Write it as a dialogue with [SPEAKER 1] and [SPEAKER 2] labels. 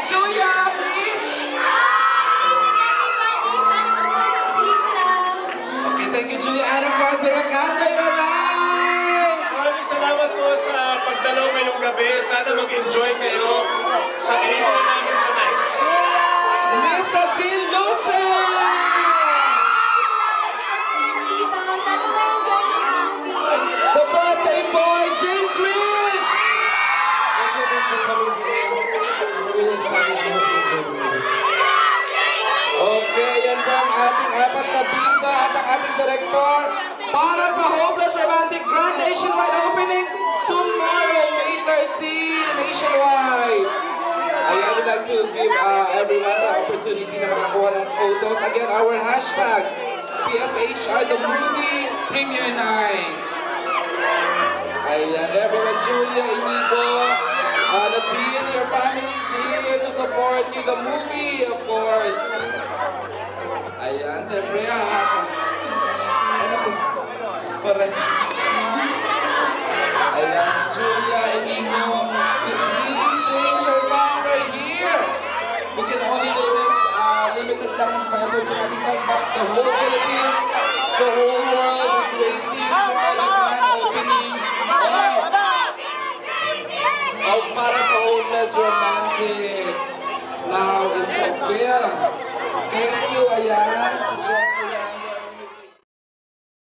[SPEAKER 1] Julia, please! Okay, thank you, Julia. And of course, Direk Anday Manay!
[SPEAKER 2] Maraming salamat po sa pagdalaw ngayong gabi. Sana mag-enjoy kayo sa pelikula namin tonight.
[SPEAKER 1] Mr. Dean Lucio! The birthday boy, James Reed! Okay, yan po ang ating apat na bida at ang ating direktor para sa Hopeless Romantic Grand Nationwide Opening tomorrow, May 13, nationwide. I would like to give everyone the opportunity na makakuha ng photos. Again, our hashtag, PSHR The Movie Premiere Night. Ayan, everyone, Julia, Inigo, Nadine, your family is here to support you, the movie, of course. Ayan, siyempre, ano po? Correct. Ayan, Julia, Inigo, Nadine, James, your fans are here. We can only limited lang ang pag-abot natin fans, but the whole Philippines, the whole world is waiting for the grand opening of para sa Hopeless Romantic. Now in Tokyo. Thank you, ayan.